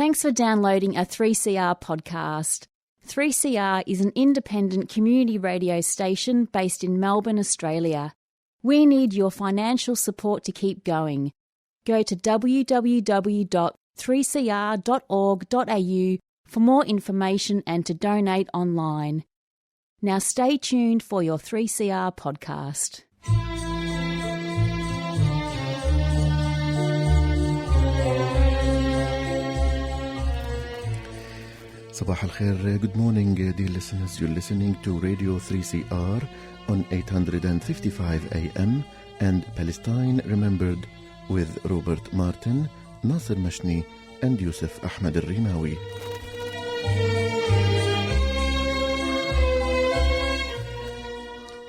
Thanks for downloading a 3CR podcast. 3CR is an independent community radio station based in Melbourne, Australia. We need your financial support to keep going. Go to www.3cr.org.au for more information and to donate online. Now stay tuned for your 3CR podcast. Sabah al-Khair, good morning dear listeners. You're listening to Radio 3CR on 855 AM and Palestine Remembered with Robert Martin, Nasser Mashni and Yusuf Ahmed al-Rimawi.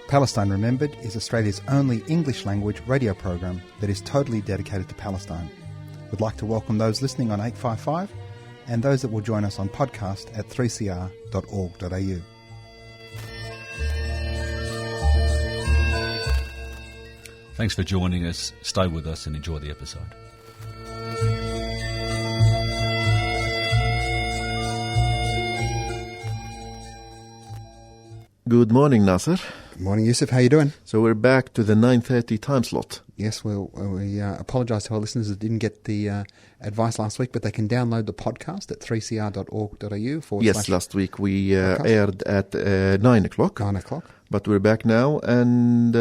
Palestine Remembered is Australia's only English-language radio program that is totally dedicated to Palestine. We'd like to welcome those listening on 855 and those that will join us on podcast at 3cr.org.au. Thanks for joining us. Stay with us and enjoy the episode. Good morning, Nasser. Good morning, Yusuf. How are you doing? So we're back to the 9:30 time slot. Yes, well, we apologise to our listeners that didn't get the advice last week, but they can download the podcast at 3cr.org.au. Yes, last week we aired at 9 o'clock. 9 o'clock. But we're back now, and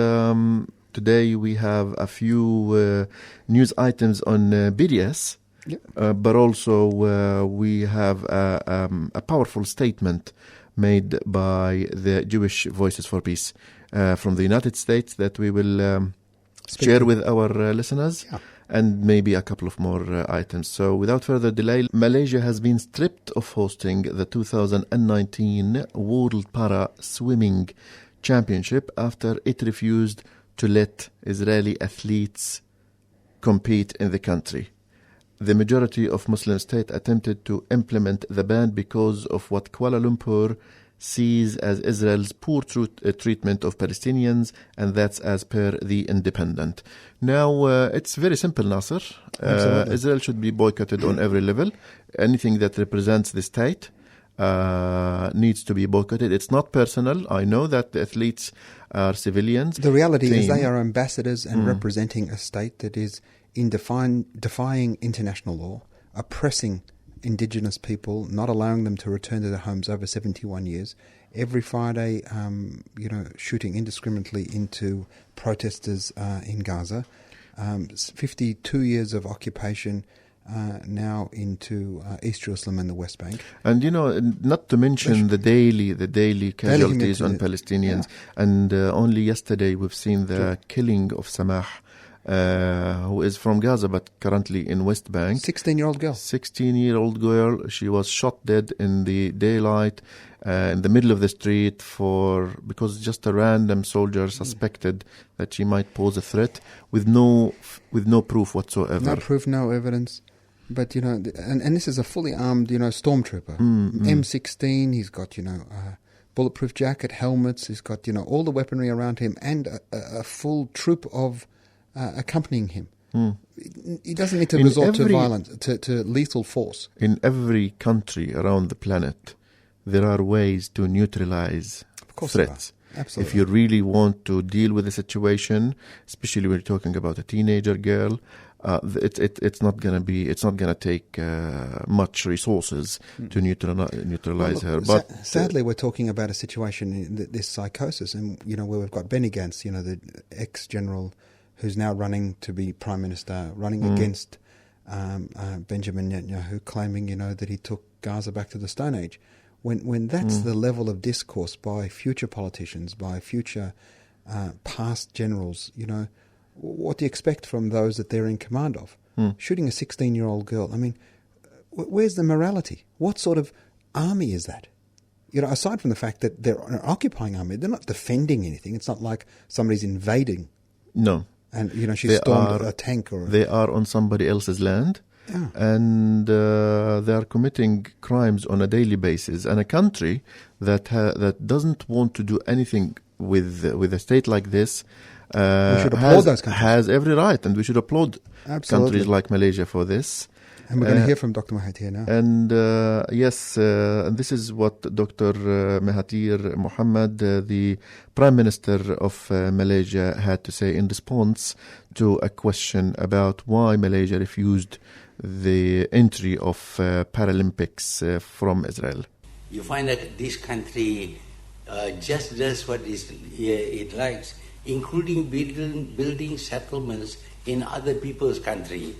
today we have a few news items on BDS, but also we have a powerful statement made by the Jewish Voices for Peace from the United States that we will share with our listeners, and maybe a couple of more items. So without further delay, Malaysia has been stripped of hosting the 2019 World Para Swimming Championship after it refused to let Israeli athletes compete in the country. The majority of Muslim states attempted to implement the ban because of what Kuala Lumpur sees as Israel's poor treatment of Palestinians, and that's as per The Independent. Now, it's very simple, Nasser. Israel should be boycotted on every level. Anything that represents the state needs to be boycotted. It's not personal. I know that the athletes are civilians. The reality is they are ambassadors and representing a state that is defying international law, oppressing indigenous people, not allowing them to return to their homes over 71 years. Every Friday, shooting indiscriminately into protesters in Gaza. 52 years of occupation now into East Jerusalem and the West Bank. And, not to mention the daily casualties on Palestinians. Yeah. And only yesterday we've seen the killing of Samah, who is from Gaza but currently in West Bank. 16-year-old girl. 16-year-old girl. She was shot dead in the daylight in the middle of the street because just a random soldier suspected that she might pose a threat with no proof whatsoever. No proof, no evidence. But, and this is a fully armed, stormtrooper. M16, he's got, bulletproof jacket, helmets, he's got, all the weaponry around him and a full troop of accompanying him. He doesn't need to resort to violence, to lethal force. In every country around the planet, there are ways to neutralize threats. Absolutely. If you really want to deal with the situation, especially when you're talking about a teenager girl, it's not gonna take much resources to neutralize her. But sadly, we're talking about a situation, this psychosis, and where we've got Benny Gantz, the ex-general who's now running to be Prime Minister, running against Benjamin Netanyahu, claiming, that he took Gaza back to the Stone Age. When that's the level of discourse by future politicians, by future past generals, what do you expect from those that they're in command of? Shooting a 16-year-old girl, I mean, where's the morality? What sort of army is that? Aside from the fact that they're an occupying army, they're not defending anything. It's not like somebody's invading. No. And, she stormed a tank. They are on somebody else's land, and they are committing crimes on a daily basis. And a country that doesn't want to do anything with a state like this we should applaud those countries. Has every right, and we should applaud Absolutely. countries like Malaysia for this. And we're going to hear from Dr. Mahathir now. And yes, and this is what Dr. Mahathir Mohamad, the Prime Minister of Malaysia, had to say in response to a question about why Malaysia refused the entry of Paralympics from Israel. You find that this country just does what it likes, including building settlements in other people's country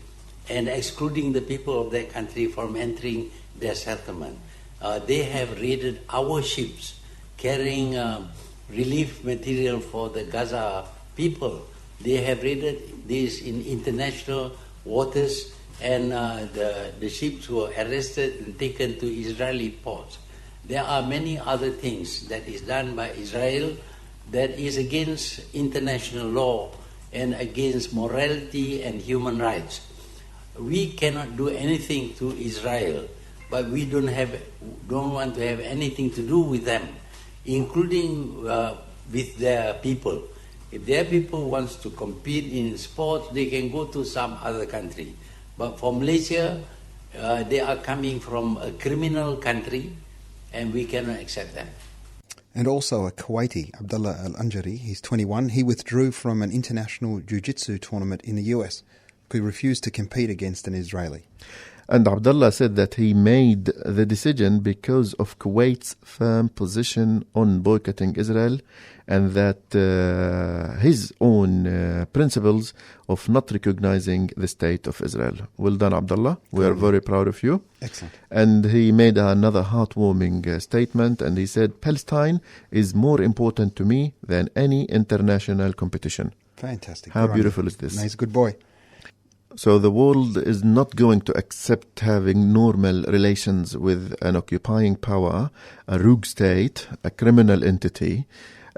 and excluding the people of that country from entering their settlement. They have raided our ships carrying relief material for the Gaza people. They have raided this in international waters, and the ships were arrested and taken to Israeli ports. There are many other things that is done by Israel that is against international law and against morality and human rights. We cannot do anything to Israel, but we don't want to have anything to do with them, including with their people. If their people wants to compete in sports, they can go to some other country. But for Malaysia, they are coming from a criminal country, and we cannot accept them. And also a Kuwaiti, Abdullah Al-Anjari, he's 21. He withdrew from an international jiu-jitsu tournament in the US because he refused to compete against an Israeli. And Abdullah said that he made the decision because of Kuwait's firm position on boycotting Israel, and that his own principles of not recognizing the state of Israel. Well done, Abdullah. We are very proud of you. Excellent. And he made another heartwarming statement, and he said, Palestine is more important to me than any international competition. Fantastic. How beautiful is this? No, he's a good boy. So the world is not going to accept having normal relations with an occupying power, a rogue state, a criminal entity.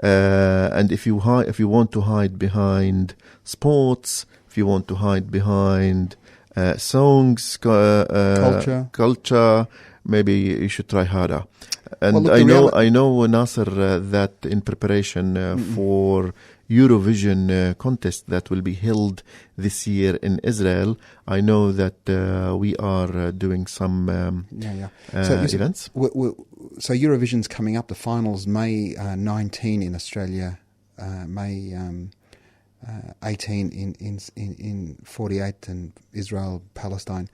And if you want to hide behind sports, if you want to hide behind songs, culture, maybe you should try harder. And well, I know, Nasser, that in preparation for Eurovision contest that will be held this year in Israel, I know that we are doing some events. So Eurovision's coming up. The finals May 19 in Australia, May 18 in 48 and Israel, Palestine.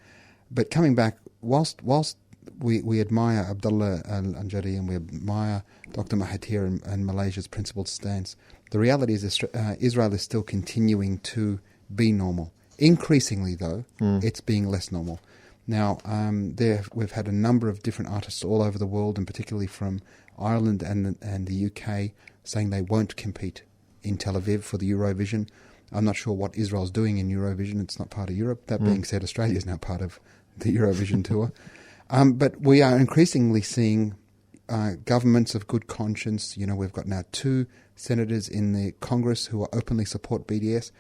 But coming back, whilst we admire Abdullah Al-Anjari and we admire Dr. Mahathir and Malaysia's principled stance, the reality is Israel is still continuing to be normal. Increasingly, though, it's being less normal. Now, we've had a number of different artists all over the world, and particularly from Ireland and the UK, saying they won't compete in Tel Aviv for the Eurovision. I'm not sure what Israel's doing in Eurovision. It's not part of Europe. That being said, Australia is now part of the Eurovision tour. But we are increasingly seeing governments of good conscience. You know, we've got now 2 senators in the Congress who openly support BDS.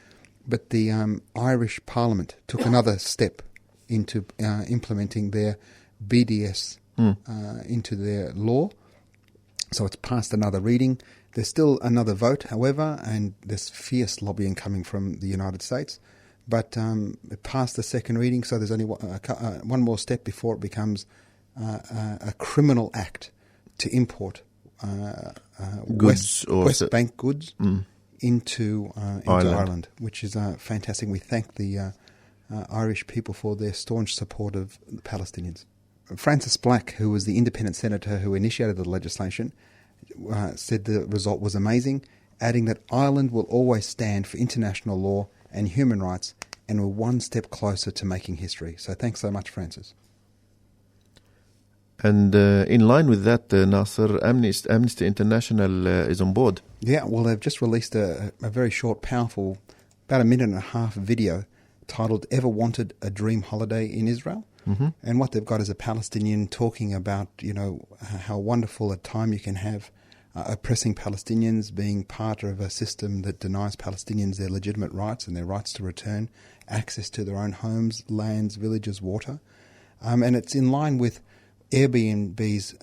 But the Irish Parliament took another step into implementing their BDS into their law. So it's passed another reading. There's still another vote, however, and there's fierce lobbying coming from the United States. But it passed the second reading, so there's only one more step before it becomes a criminal act to import West Bank goods into Ireland, which is fantastic. We thank the Irish people for their staunch support of the Palestinians. Francis Black, who was the independent senator who initiated the legislation, said the result was amazing, adding that Ireland will always stand for international law and human rights, and we're one step closer to making history. So thanks so much, Francis. And in line with that, Nasser, Amnesty International is on board. Yeah, well, they've just released a very short, powerful, about 1.5 minute video titled Ever Wanted a Dream Holiday in Israel? Mm-hmm. And what they've got is a Palestinian talking about, you know, how wonderful a time you can have oppressing Palestinians, being part of a system that denies Palestinians their legitimate rights and their rights to return, access to their own homes, lands, villages, water. And it's in line with Airbnb's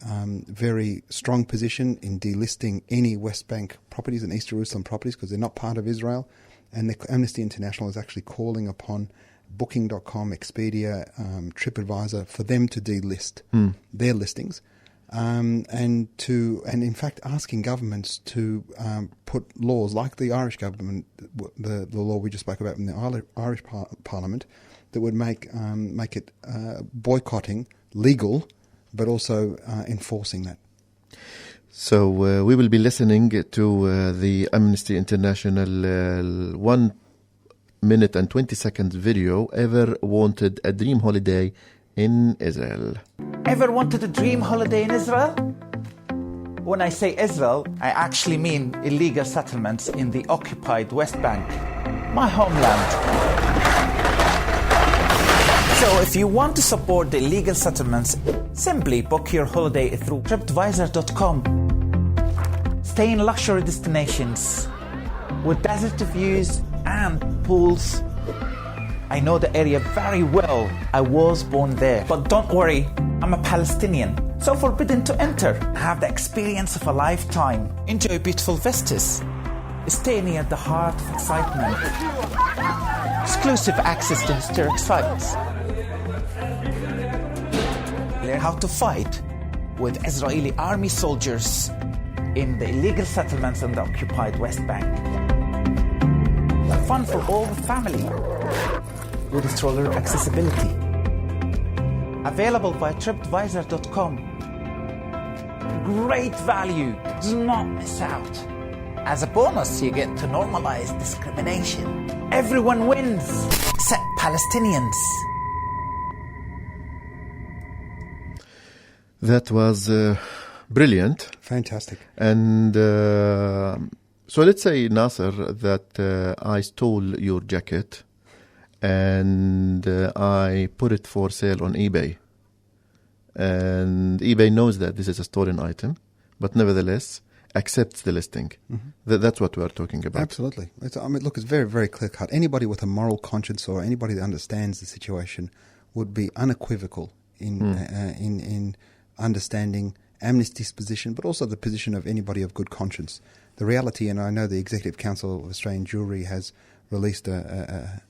very strong position in delisting any West Bank properties and East Jerusalem properties because they're not part of Israel. And the Amnesty International is actually calling upon Booking.com, Expedia, TripAdvisor, for them to delist their listings, and in fact asking governments to put laws like the Irish government, the law we just spoke about in the Irish Parliament, that would make it boycotting legal, but also enforcing that. So we will be listening to the Amnesty International 1 minute and 20 seconds video, Ever Wanted a Dream Holiday in Israel. Ever wanted a dream holiday in Israel? When I say Israel, I actually mean illegal settlements in the occupied West Bank, my homeland. So if you want to support the illegal settlements, simply book your holiday through TripAdvisor.com. Stay in luxury destinations with desert views and pools. I know the area very well. I was born there. But don't worry, I'm a Palestinian, so forbidden to enter. Have the experience of a lifetime. Enjoy beautiful vistas. Stay near the heart of excitement. Exclusive access to historic sites. Learn how to fight with Israeli army soldiers in the illegal settlements in the occupied West Bank. Fun for all the family with stroller accessibility. Available by TripAdvisor.com. Great value. Do not miss out. As a bonus, you get to normalize discrimination. Everyone wins, except Palestinians. That was brilliant. Fantastic. And so let's say, Nasser, that I stole your jacket and I put it for sale on eBay. And eBay knows that this is a stolen item, but nevertheless accepts the listing. That's what we're talking about. Absolutely. It's very, very clear-cut. Anybody with a moral conscience or anybody that understands the situation would be unequivocal in understanding Amnesty's position, but also the position of anybody of good conscience. The reality, and I know the Executive Council of Australian Jewry has released a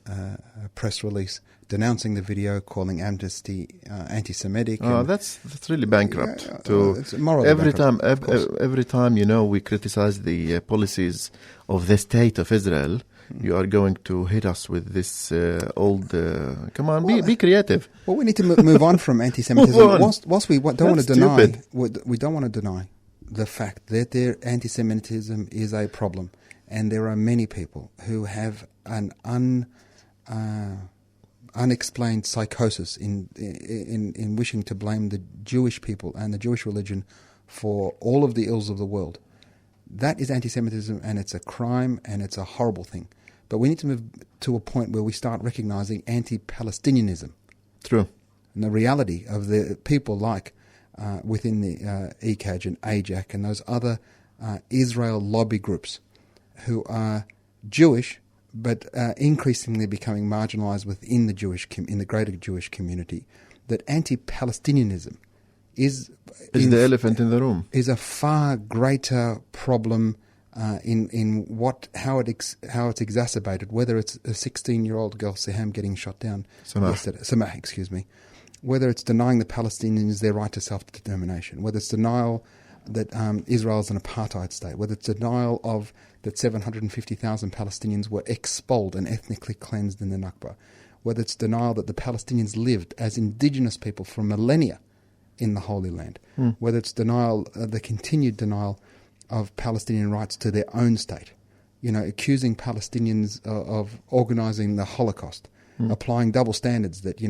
press release denouncing the video, calling Amnesty anti-Semitic. Oh, that's really bankrupt. It's morally every bankrupt, every time we criticize the policies of the state of Israel, you are going to hit us with this old. Come on, be creative. Well, we need to move on from anti-Semitism. Whilst we don't want to deny, we don't want to deny the fact that their anti-Semitism is a problem, and there are many people who have an unexplained psychosis in wishing to blame the Jewish people and the Jewish religion for all of the ills of the world. That is anti-Semitism, and it's a crime, and it's a horrible thing. But we need to move to a point where we start recognizing anti-Palestinianism. True. And the reality of the people like within the ECAJ and AJAC and those other Israel lobby groups who are Jewish, but increasingly becoming marginalized within the in the greater Jewish community, that anti-Palestinianism is the elephant in the room. Is a far greater problem in how it's exacerbated. Whether it's a 16-year-old girl Siham getting shot down, Samah, excuse me. Whether it's denying the Palestinians their right to self-determination, whether it's denial that Israel is an apartheid state, whether it's denial of that 750,000 Palestinians were expelled and ethnically cleansed in the Nakba, whether it's denial that the Palestinians lived as indigenous people for millennia in the Holy Land, whether it's the continued denial of Palestinian rights to their own state, accusing Palestinians of organizing the Holocaust, applying double standards that,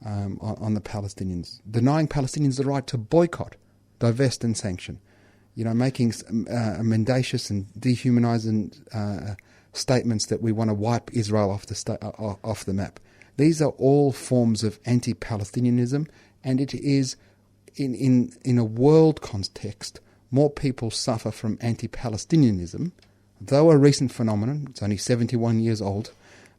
on the Palestinians, denying Palestinians the right to boycott, divest and sanction, making mendacious and dehumanizing statements that we want to wipe Israel off the map. These are all forms of anti-Palestinianism, and it is, in a world context, more people suffer from anti-Palestinianism, though a recent phenomenon. It's only 71 years old.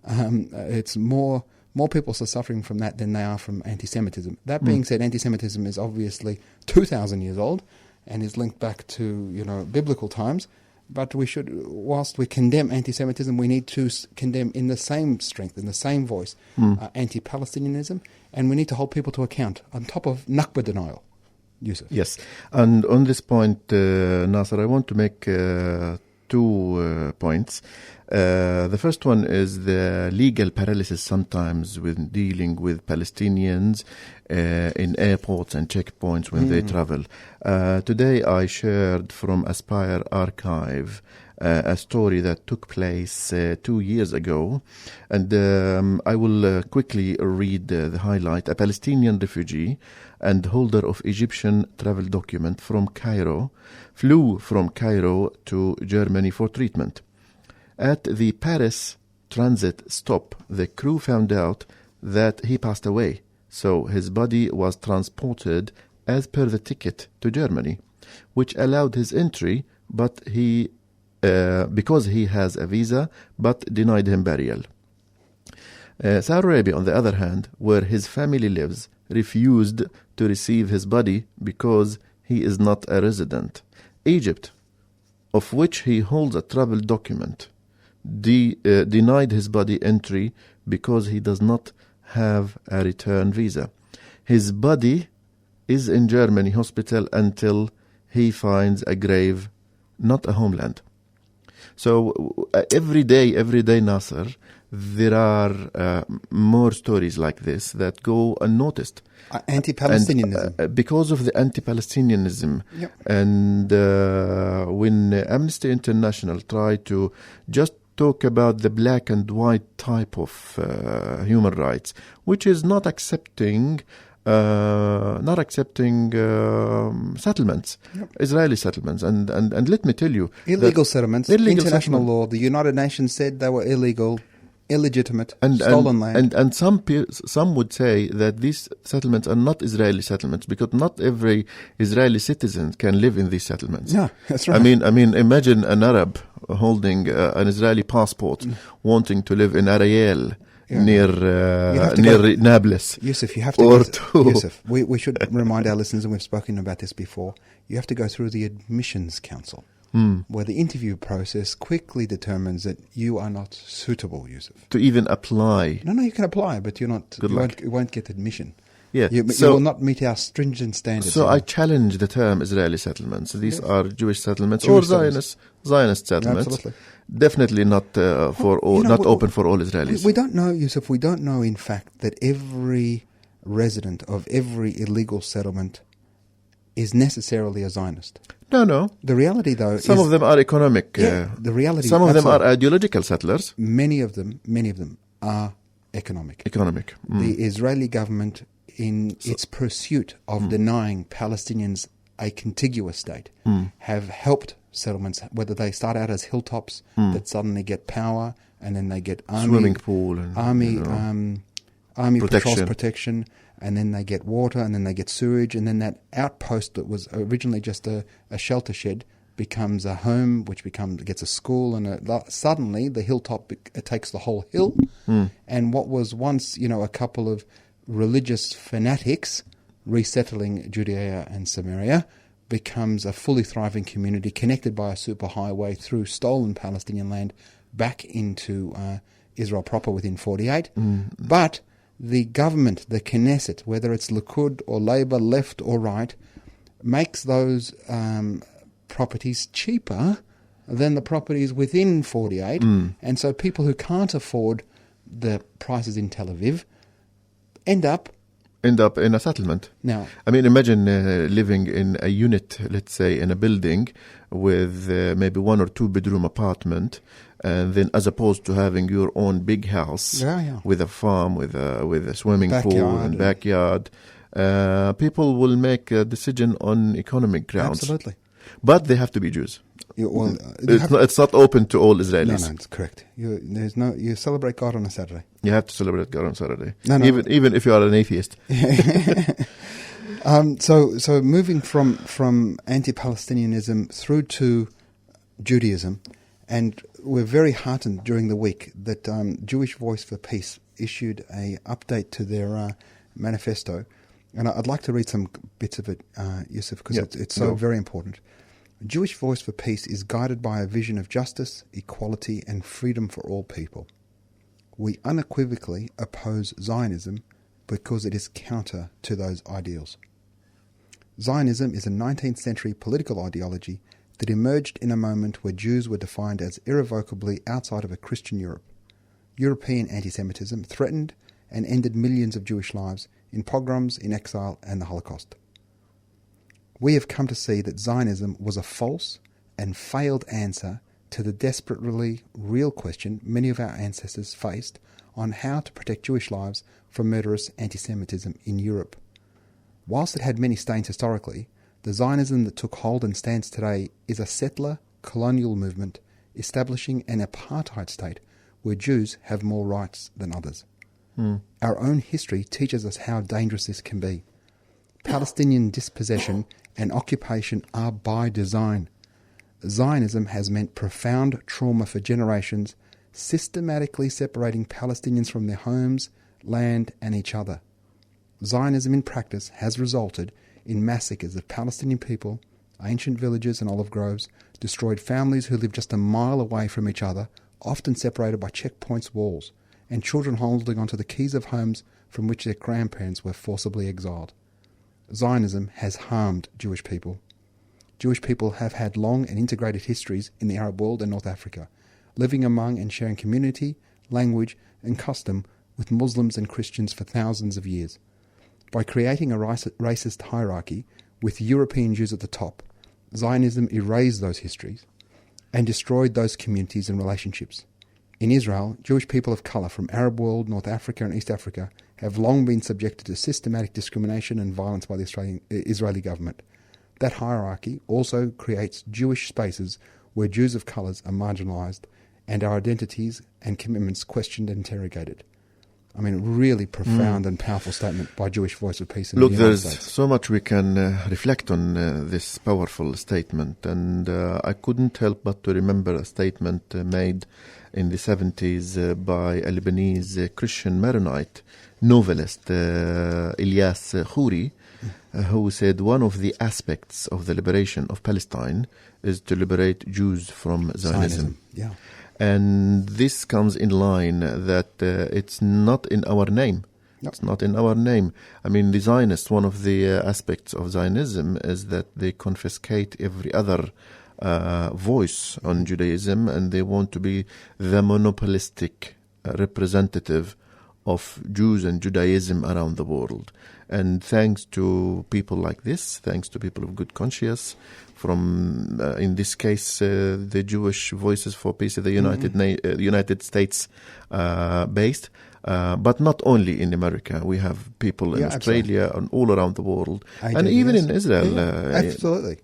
It's more people are suffering from that than they are from anti-Semitism. That being said, anti-Semitism is obviously 2,000 years old and is linked back to biblical times. But we should, whilst we condemn anti-Semitism, we need to condemn in the same strength, in the same voice, anti-Palestinianism, and we need to hold people to account on top of Nakba denial. Yusuf. Yes, and on this point, Nasser, I want to make 2 points. The first one is the legal paralysis sometimes when dealing with Palestinians in airports and checkpoints when they travel. Today I shared from Aspire Archive a story that took place 2 years ago, and I will quickly read the highlight. A Palestinian refugee and holder of Egyptian travel document from Cairo flew from Cairo to Germany for treatment. At the Paris transit stop, the crew found out that he passed away, so his body was transported as per the ticket to Germany, which allowed his entry, but because he has a visa, but denied him burial. Saudi Arabia, on the other hand, where his family lives, refused to receive his body because he is not a resident. Egypt, of which he holds a travel document, denied his body entry because he does not have a return visa. His body is in Germany hospital until he finds a grave, not a homeland. So every day, Nasser, there are more stories like this that go unnoticed. Anti-Palestinianism. Because of the anti-Palestinianism. Yep. And when Amnesty International tried to just talk about the black and white type of human rights, which is not accepting settlements, Israeli settlements, and let me tell you, illegal settlements. International law. The United Nations said they were illegal, illegitimate, stolen land. And some would say that these settlements are not Israeli settlements because not every Israeli citizen can live in these settlements. Yeah, that's right. I mean, imagine an Arab holding an Israeli passport, wanting to live in Ariel. Yeah. Near Nablus. Yusuf, you have to Yusuf, we should remind our listeners, and we've spoken about this before, you have to go through the admissions council, where the interview process quickly determines that you are not suitable, Yusuf. To even apply. No, you can apply, but you won't get admission. Yeah. You will not meet our stringent standards. So I challenge the term Israeli settlements. These are Jewish settlements or Zionist settlements. Absolutely. Definitely not for all, open for all Israelis. We don't know, Yusuf. We don't know, in fact, that every resident of every illegal settlement is necessarily a Zionist. No. The reality, though, some of them are economic. The reality. Some of them are ideological settlers. Many of them are economic. The Israeli government, in its pursuit of denying Palestinians a contiguous state, have helped settlements, whether they start out as hilltops that suddenly get power, and then they get army, swimming pool, and army patrols protection, and then they get water, and then they get sewage, and then that outpost that was originally just a shelter shed becomes a home, which gets a school, and suddenly the hilltop takes the whole hill, and what was once a couple of religious fanatics resettling Judea and Samaria becomes a fully thriving community connected by a superhighway through stolen Palestinian land back into Israel proper within 48. But the government, the Knesset, whether it's Likud or Labour, left or right, makes those properties cheaper than the properties within 48. And so people who can't afford the prices in Tel Aviv end up in a settlement. Now, I mean, imagine living in a unit, let's say, in a building with maybe 1 or 2 bedroom apartment, and then as opposed to having your own big house with a farm, with a swimming pool and backyard. People will make a decision on economic grounds. Absolutely. But they have to be Jews. It's not open to all Israelis. No, it's correct. You celebrate God on a Saturday. You have to celebrate God on Saturday. No. Even if you are an atheist. So moving from anti-Palestinianism through to Judaism, and we're very heartened during the week that Jewish Voice for Peace issued a update to their manifesto, and I'd like to read some bits of it, Yusuf, because it's so very important. A Jewish Voice for Peace is guided by a vision of justice, equality and freedom for all people. We unequivocally oppose Zionism because it is counter to those ideals. Zionism is a 19th century political ideology that emerged in a moment where Jews were defined as irrevocably outside of a Christian Europe. European anti-Semitism threatened and ended millions of Jewish lives in pogroms, in exile and the Holocaust. We have come to see that Zionism was a false and failed answer to the desperately real question many of our ancestors faced on how to protect Jewish lives from murderous anti-Semitism in Europe. Whilst it had many stains historically, the Zionism that took hold and stands today is a settler colonial movement establishing an apartheid state where Jews have more rights than others. Our own history teaches us how dangerous this can be. Palestinian dispossession and occupation are by design. Zionism has meant profound trauma for generations, systematically separating Palestinians from their homes, land and each other. Zionism in practice has resulted in massacres of Palestinian people, ancient villages and olive groves, destroyed families who live just a mile away from each other, often separated by checkpoints' walls, and children holding onto the keys of homes from which their grandparents were forcibly exiled. Zionism has harmed Jewish people. Jewish people have had long and integrated histories in the Arab world and North Africa, living among and sharing community, language and custom with Muslims and Christians for thousands of years. By creating a racist hierarchy with European Jews at the top, Zionism erased those histories and destroyed those communities and relationships. In Israel, Jewish people of colour from Arab world, North Africa and East Africa have long been subjected to systematic discrimination and violence by the Israeli government. That hierarchy also creates Jewish spaces where Jews of colours are marginalised and our identities and commitments questioned and interrogated. I mean, really profound and powerful statement by Jewish Voice of Peace in the United States. There's so much we can reflect on this powerful statement, and I couldn't help but to remember a statement made in the 70s by a Lebanese Christian Maronite novelist, Ilyas Khouri, who said one of the aspects of the liberation of Palestine is to liberate Jews from Zionism. Yeah. And this comes in line that it's not in our name. Nope. It's not in our name. I mean, the Zionists, one of the aspects of Zionism is that they confiscate every other voice on Judaism, and they want to be the monopolistic representative of Jews and Judaism around the world. And thanks to people like this, thanks to people of good conscience, from, in this case, the Jewish Voices for Peace of the United States based, but not only in America. We have people in Australia absolutely. And all around the world, and even in Israel. Absolutely.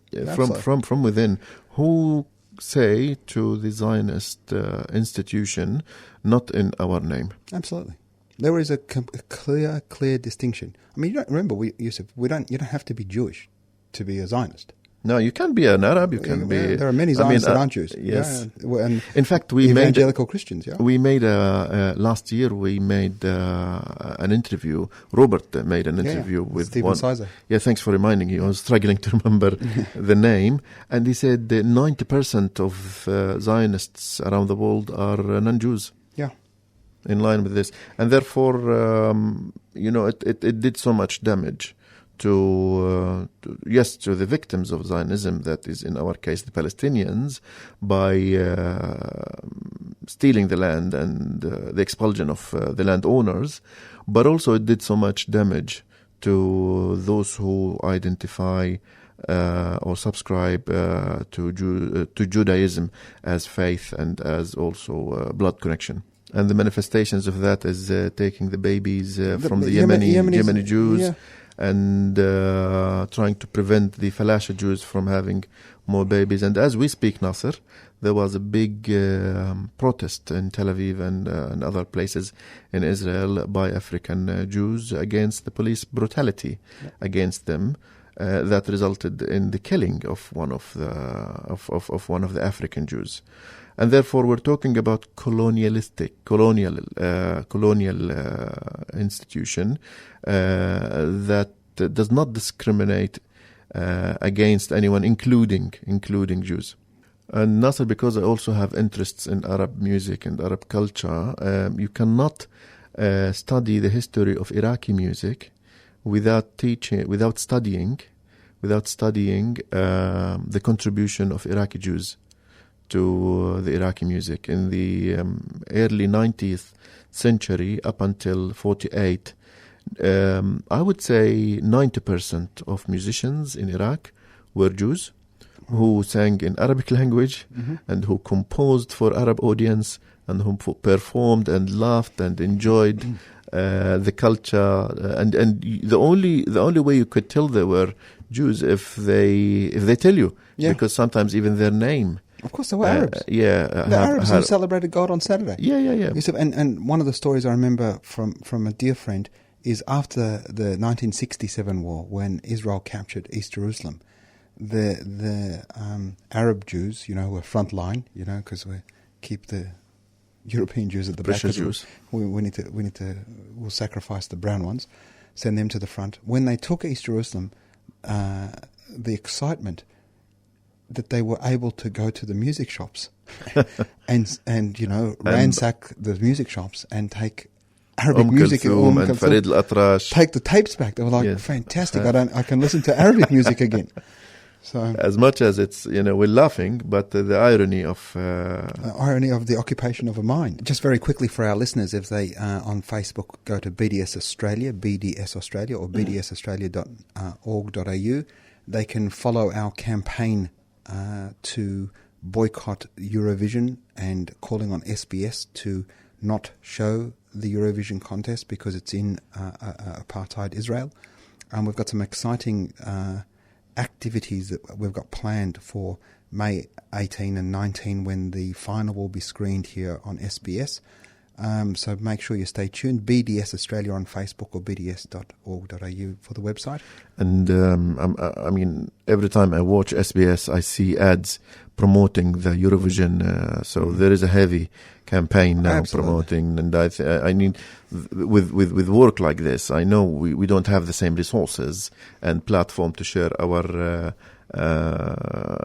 From within, who say to the Zionist institution, not in our name. Absolutely. There is a clear distinction. I mean, you don't remember, Yusuf, you don't have to be Jewish to be a Zionist. No, you can be an Arab. You can be. There are many Zionists that aren't Jews. Yes. Yeah. And in fact, we evangelical Christians. Yeah. We made last year. We made an interview. Robert made an interview with Stephen Sizer. Yeah, thanks for reminding me. I was struggling to remember the name, and he said 90% of Zionists around the world are non-Jews. Yeah. In line with this, and therefore, it did so much damage to the victims of Zionism, that is in our case the Palestinians, by stealing the land and the expulsion of the landowners, but also it did so much damage to those who identify or subscribe to Judaism as faith and as also blood connection. And the manifestations of that is taking the babies from the Yemeni Jews and trying to prevent the Falasha Jews from having more babies. And as we speak, Nasser, there was a big protest in Tel Aviv and other places in Israel by African Jews against the police brutality against them. That resulted in the killing of one of the African Jews. And therefore, we're talking about colonial institution that does not discriminate against anyone, including Jews. And Nasser, because I also have interests in Arab music and Arab culture, you cannot study the history of Iraqi music without studying the contribution of Iraqi Jews to the Iraqi music. In the early 19th century up until 48, I would say 90% of musicians in Iraq were Jews who sang in Arabic language and who composed for Arab audience and who performed and laughed and enjoyed the culture. And the only way you could tell they were Jews if they tell you, because sometimes even their name. Of course, they were Arabs. The Arabs who celebrated God on Saturday. Yeah. And one of the stories I remember from a dear friend is after the 1967 war, when Israel captured East Jerusalem, the Arab Jews, who were front line, because we keep the European Jews at the back. Jews. We'll sacrifice the brown ones, send them to the front. When they took East Jerusalem, the excitement that they were able to go to the music shops and ransack the music shops and take Arabic music and Farid al-Atrash, take the tapes back. They were like, fantastic! I can listen to Arabic music again. So, as much as it's we're laughing, but the irony of the occupation of a mind. Just very quickly for our listeners, if they on Facebook go to BDS Australia, or bdsaustralia.org.au, they can follow our campaign to boycott Eurovision and calling on SBS to not show the Eurovision contest because it's in apartheid Israel. We've got some exciting activities that we've got planned for May 18 and 19 when the final will be screened here on SBS. So make sure you stay tuned. BDS Australia on Facebook or bds.org.au for the website. And I mean, every time I watch SBS, I see ads promoting the Eurovision. So there is a heavy campaign now promoting. And I mean, with work like this, I know we don't have the same resources and platform to share our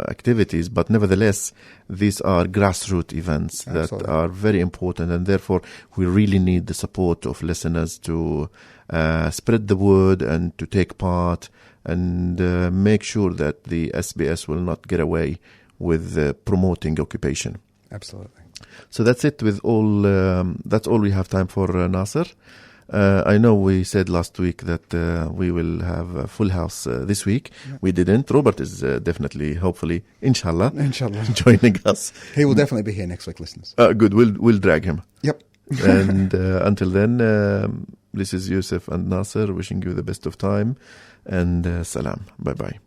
activities, but nevertheless, these are grassroots events that are very important, and therefore we really need the support of listeners to spread the word and to take part and make sure that the SBS will not get away with promoting occupation. Absolutely. So that's it with all. That's all we have time for, Nasser. I know we said last week that we will have a full house this week. Yeah. We didn't. Robert is definitely, hopefully, inshallah, joining us. He will definitely be here next week, listeners. Good. We'll drag him. Yep. And until then, this is Yusuf and Nasser wishing you the best of time. And salam. Bye-bye.